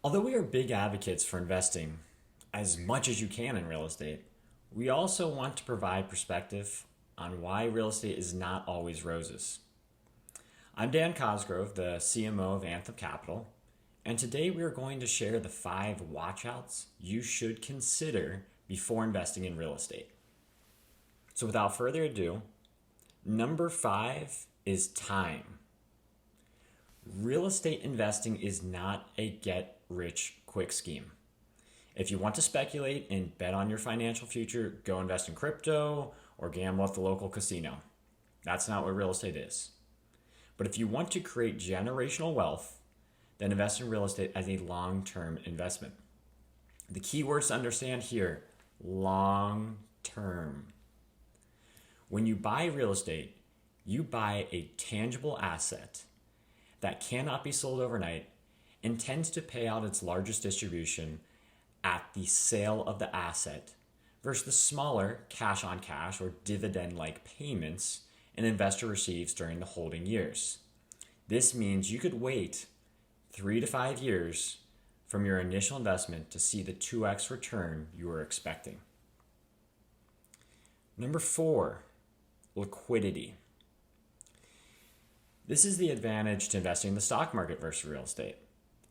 Although we are big advocates for investing as much as you can in real estate, we also want to provide perspective on why real estate is not always roses. I'm Dan Cosgrove, the CMO of Anthem Capital, and today we are going to share the 5 watchouts you should consider before investing in real estate. So without further ado, number 5 is time. Real estate investing is not a get-rich-quick scheme. If you want to speculate and bet on your financial future, go invest in crypto or gamble at the local casino. That's not what real estate is. But if you want to create generational wealth, then invest in real estate as a long-term investment. The key words to understand here, long-term. When you buy real estate, you buy a tangible asset that cannot be sold overnight and tends to pay out its largest distribution at the sale of the asset versus the smaller cash on cash or dividend-like payments an investor receives during the holding years. This means you could wait 3 to 5 years from your initial investment to see the 2x return you were expecting. Number 4, liquidity. This is the advantage to investing in the stock market versus real estate.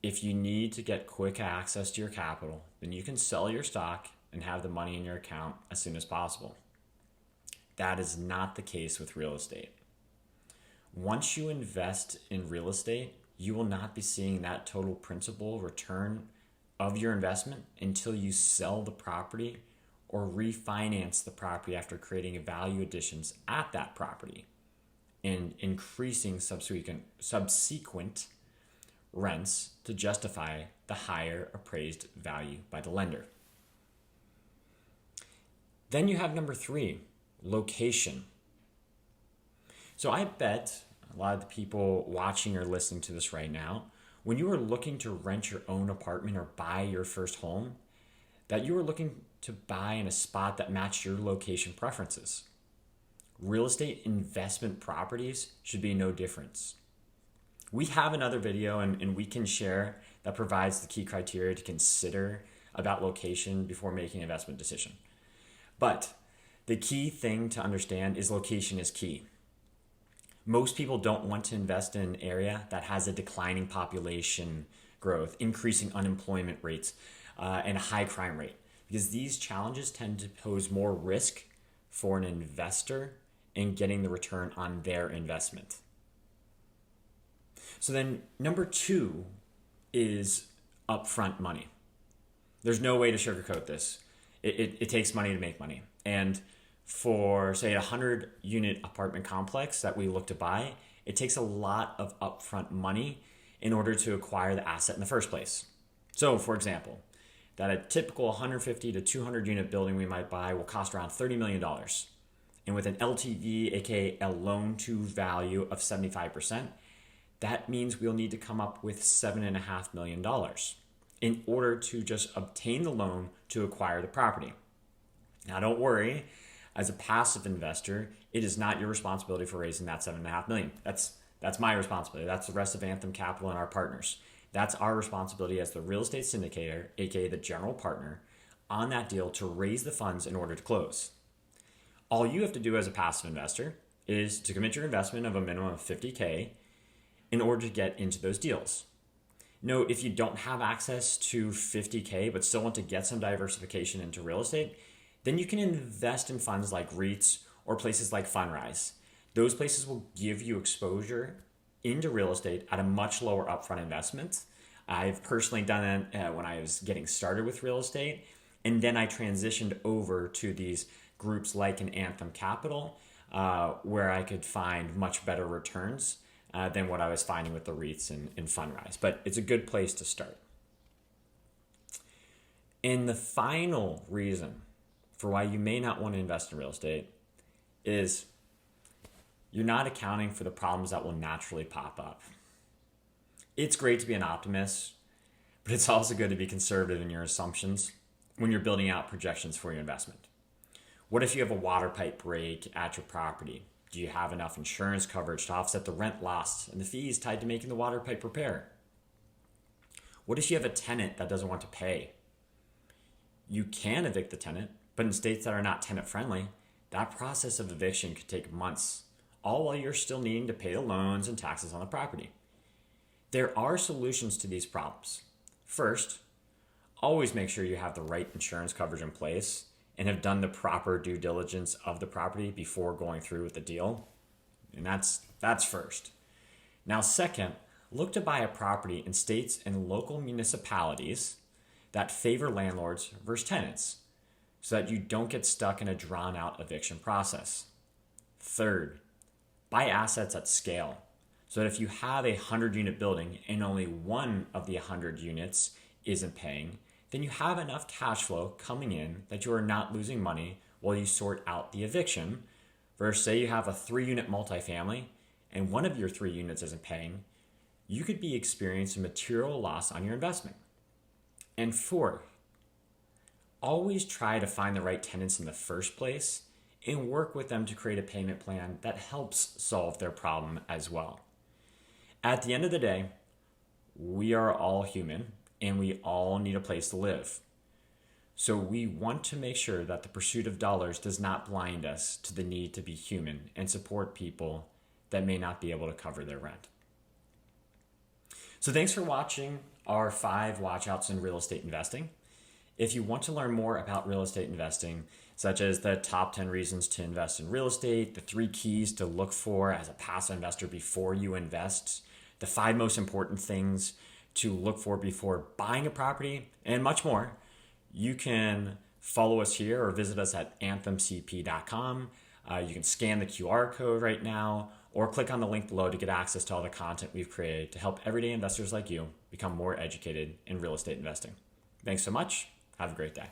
If you need to get quick access to your capital, then you can sell your stock and have the money in your account as soon as possible. That is not the case with real estate. Once you invest in real estate, you will not be seeing that total principal return of your investment until you sell the property or refinance the property after creating value additions at that property and increasing subsequent rents to justify the higher appraised value by the lender. Then you have number 3, location. So I bet a lot of the people watching or listening to this right now, when you are looking to rent your own apartment or buy your first home, that you are looking to buy in a spot that matches your location preferences. Real estate investment properties should be no difference. We have another video and we can share that provides the key criteria to consider about location before making an investment decision. But the key thing to understand is location is key. Most people don't want to invest in an area that has a declining population growth, increasing unemployment rates, and a high crime rate, because these challenges tend to pose more risk for an investor in getting the return on their investment. So then number 2 is upfront money. There's no way to sugarcoat this. It takes money to make money. And for, say, a 100-unit apartment complex that we look to buy, it takes a lot of upfront money in order to acquire the asset in the first place. So, for example, that a typical 150 to 200-unit building we might buy will cost around $30 million. And with an LTV, aka a loan-to-value of 75%, that means we'll need to come up with $7.5 million in order to just obtain the loan to acquire the property. Now, don't worry. As a passive investor, it is not your responsibility for raising that $7.5 million. That's my responsibility. That's the rest of Anthem Capital and our partners. That's our responsibility as the real estate syndicator, aka the general partner, on that deal to raise the funds in order to close. All you have to do as a passive investor is to commit your investment of a minimum of $50K in order to get into those deals. Note, if you don't have access to $50K but still want to get some diversification into real estate, then you can invest in funds like REITs or places like Fundrise. Those places will give you exposure into real estate at a much lower upfront investment. I've personally done it when I was getting started with real estate, and then I transitioned over to these groups like an Anthem Capital, where I could find much better returns than what I was finding with the REITs and Fundrise. But it's a good place to start. And the final reason for why you may not want to invest in real estate is you're not accounting for the problems that will naturally pop up. It's great to be an optimist, but it's also good to be conservative in your assumptions when you're building out projections for your investment. What if you have a water pipe break at your property? Do you have enough insurance coverage to offset the rent lost and the fees tied to making the water pipe repair? What if you have a tenant that doesn't want to pay? You can evict the tenant, but in states that are not tenant friendly, that process of eviction could take months, all while you're still needing to pay the loans and taxes on the property. There are solutions to these problems. First, always make sure you have the right insurance coverage in place and have done the proper due diligence of the property before going through with the deal. And that's first. Now, second, look to buy a property in states and local municipalities that favor landlords versus tenants so that you don't get stuck in a drawn out eviction process. Third, buy assets at scale so that if you have a 100-unit building and only one of the 100 units isn't paying, then you have enough cash flow coming in that you are not losing money while you sort out the eviction. Versus say you have a 3-unit multifamily and one of your 3 units isn't paying, you could be experiencing material loss on your investment. And fourth, always try to find the right tenants in the first place and work with them to create a payment plan that helps solve their problem as well. At the end of the day, we are all human and we all need a place to live. So we want to make sure that the pursuit of dollars does not blind us to the need to be human and support people that may not be able to cover their rent. So thanks for watching our 5 watchouts in real estate investing. If you want to learn more about real estate investing, such as the top 10 reasons to invest in real estate, the 3 keys to look for as a passive investor before you invest, the 5 most important things to look for before buying a property, and much more, you can follow us here or visit us at anthemcp.com. You can scan the QR code right now or click on the link below to get access to all the content we've created to help everyday investors like you become more educated in real estate investing. Thanks so much. Have a great day.